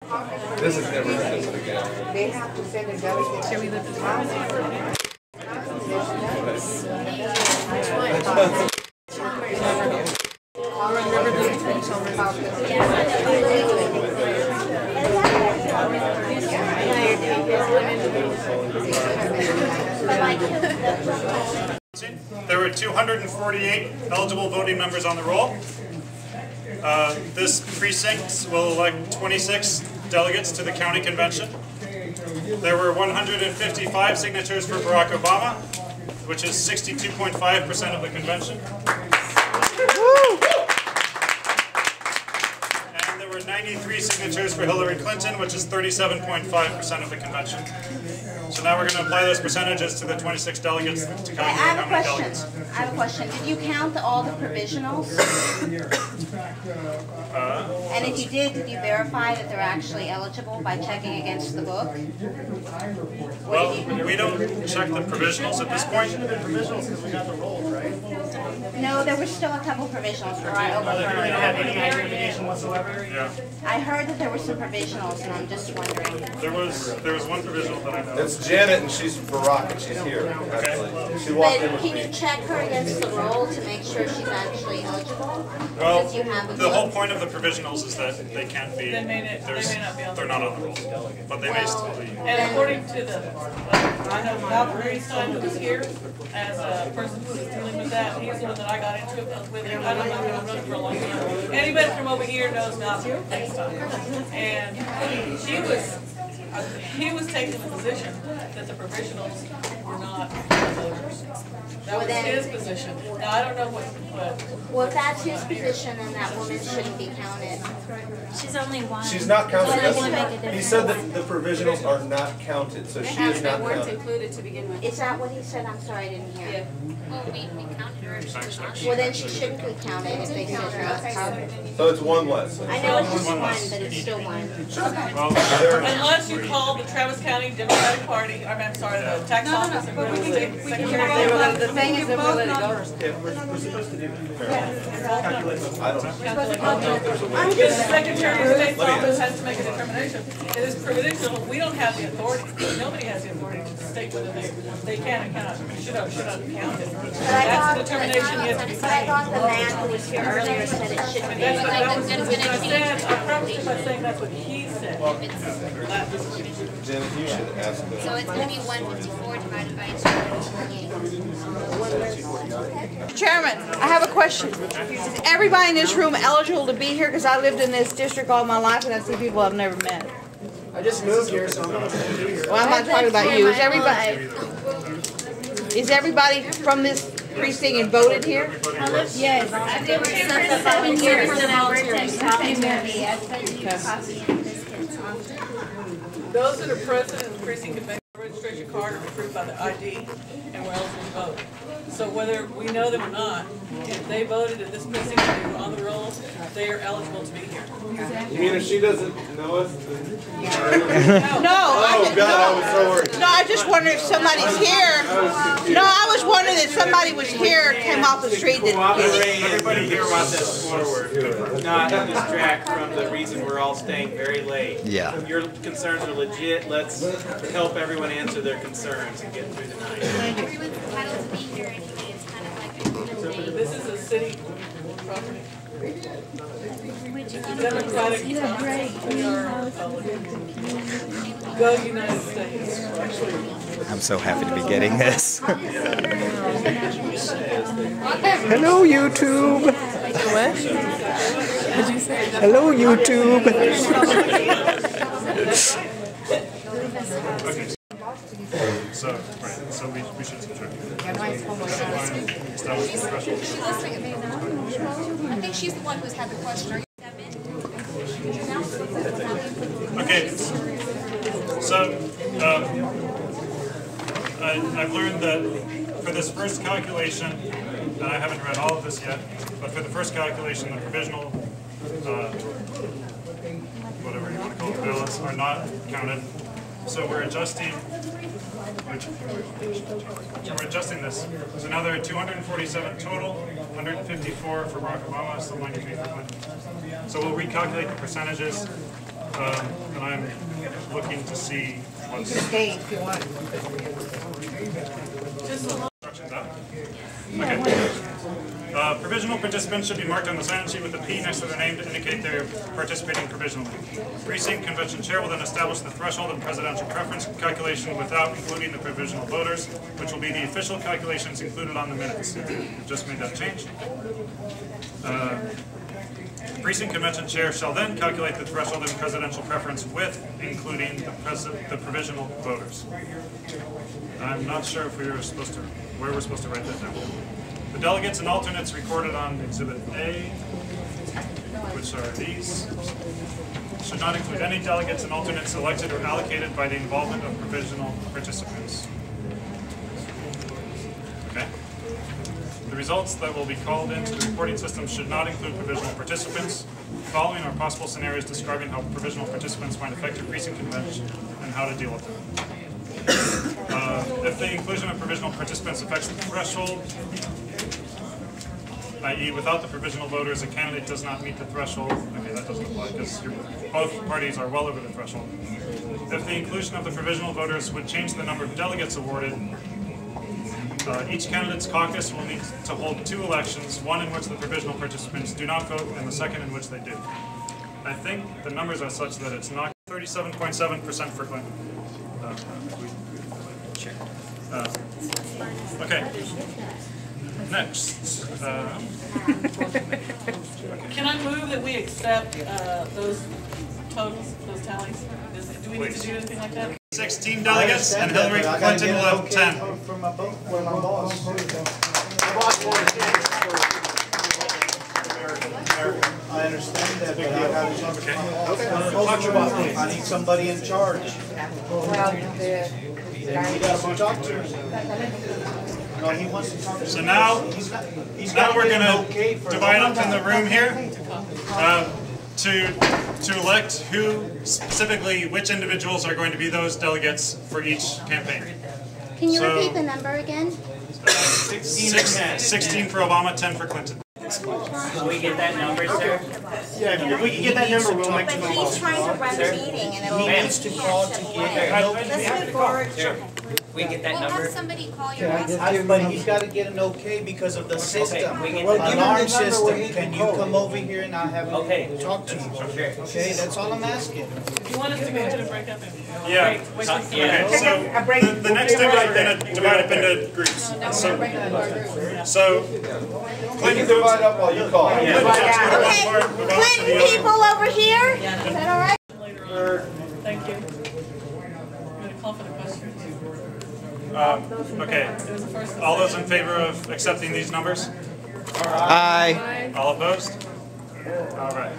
This is never happened again. They have to send a delegate. Should we lift the There were 248 eligible voting members on the roll. This precinct will elect 26 delegates to the county convention. There were 155 signatures for Barack Obama, which is 62.5% of the convention. And there were 93 signatures for Hillary Clinton, which is 37.5% of the convention. So now we're going to apply those percentages to the 26 delegates to calculate how many delegates. I have a question. Did you count all the provisionals? And if you did you verify that they're actually eligible by checking against the book? Well, we don't check the provisionals at this point. No, there were still a couple provisionals for I Yeah. I heard that there were some provisionals, and I'm just wondering. There was one provisional that I know. It's Janet, and she's Barack, and she's here. Actually, she walked in But with can you me. check her against the roll to make sure she's actually eligible? Well, Because you have a the whole point of the provisionals is that they can't be. They may not be on the They're not on the roll, but they may still be. And according to the, I know Malcolm Greenstein, who was here as a person who was dealing with that, he's the one that I got into it with him. I don't know, I've been running for a long time. Anybody from over here knows Malcolm Greenstein. And he was taking the position that the provisionals were not voters. That was his position. Now, I don't know what. Well, if that's his position, then that woman shouldn't be counted. She's only one. She's not counted. So it doesn't make a difference. He said that the provisionals are not counted, so she is not They weren't counted. included to begin with. Is that what he said? I'm sorry, I didn't hear. Well, we counted her if she was on. Well, then she shouldn't be counted if they said she's not counted. So it's one less. I know it's just one, but it's still one. Well, Unless you call the Travis County Democratic Party, I'm sorry, the tax office and the state secretary. The thing is that we'll let it go. I don't know. The Secretary of State's office has to make a determination. It is provisional. We don't have the authority. Nobody has the authority to state whether they can and cannot, should not count it. That's a determination yet to be But I made. thought the man who was here earlier said it shouldn't be. That was what I said. I prefaced by saying that's what he said. Janet, you should ask them. So it's going to be 154 divided by 2. Chairman, I have a question. Is everybody in this room eligible to be here? Because I lived in this district all my life and I see people I've never met. I just moved here, so I'm not going to be here. Well, I'm not talking about you. Is everybody from this precinct and voted here? Yes. I've been here for 7 years and I'll Those that are present in the precinct convention registration card are approved by the ID and we're eligible to vote. So whether we know them or not, if they voted at this precinct and they were on the roll, they are eligible to be here. You mean if she doesn't know us? No. Oh God, I was so worried. No, I just wondered if somebody's here. No, I was wondering if somebody was here, came off the street. Everybody here wants us forward, but not distract from the reason we're all staying very late. Yeah. If your concerns are legit, let's help everyone answer their concerns and get through the night. Everyone's entitled to be here anyway. It's kind of like a This is a city property. Democratic process. We are Republican. Go United States. I'm so happy to be getting this. Hello, YouTube. What? Hello, YouTube. so we should subtract. She's listening, it may not. I think she's the one who's had the question. Are you Okay, so I've learned that for this first calculation, and I haven't read all of this yet, but for the first calculation, the provisional, whatever you want to call it, ballots are not counted. So we're adjusting. We're adjusting this. So now there are 247 total, 154 for Barack Obama, still 93 for Clinton. So we'll recalculate the percentages And I'm looking to see what's Stay if you want. instructions out. Okay. Provisional participants should be marked on the sign-in sheet with a P next to their name to indicate they're participating provisionally. Precinct convention chair will then establish the threshold and presidential preference calculation without including the provisional voters, which will be the official calculations included on the minutes. We've just made that change. Precinct convention chair shall then calculate the threshold and presidential preference with including the provisional voters. I'm not sure if where we're supposed to write that down. The delegates and alternates recorded on Exhibit A, which are these, should not include any delegates and alternates elected or allocated by the involvement of provisional participants. Okay. The results that will be called into the reporting system should not include provisional participants. Following are possible scenarios describing how provisional participants might affect your precinct convention and how to deal with them. If the inclusion of provisional participants affects the threshold, i.e. without the provisional voters, a candidate does not meet the threshold. Okay, that doesn't apply because both parties are well over the threshold. If the inclusion of the provisional voters would change the number of delegates awarded, each candidate's caucus will need to hold 2 elections, one in which the provisional participants do not vote and the second in which they do. I think the numbers are such that it's not 37.7% for Clinton. Okay. Next. Can I move that we accept those totals, those tallies? Do we need to do anything like that? 16 delegates and Hillary Clinton will have 10. From my boss. I understand that, but I need somebody in charge. You gotta talk to him. No, he wants to talk to So now we're going to divide up in the room here to elect who, specifically which individuals are going to be those delegates for each campaign. Can you repeat the number again? 16 for Obama, 10 for Clinton. Can we get that number, sir? Yeah, if we can get that number, we'll make But he's trying to run the meeting and it'll. He needs to call to get. Let's move forward. We get that We'll number? have somebody call your boss. But he's got to get an okay because of the system. we get Alarm system. Can you come over here and I'll have him talk to you? Sure. Okay, that's all I'm asking. You want us to go ahead and break up? Yeah. Okay, so the next step is we're going to divide up into groups. So Clinton divide up while you call. Okay, Clinton people over here? Is that all right? Later on. Thank you. I'm going to call for the questions. Okay. All those in favor of accepting these numbers? Aye. All opposed? All right.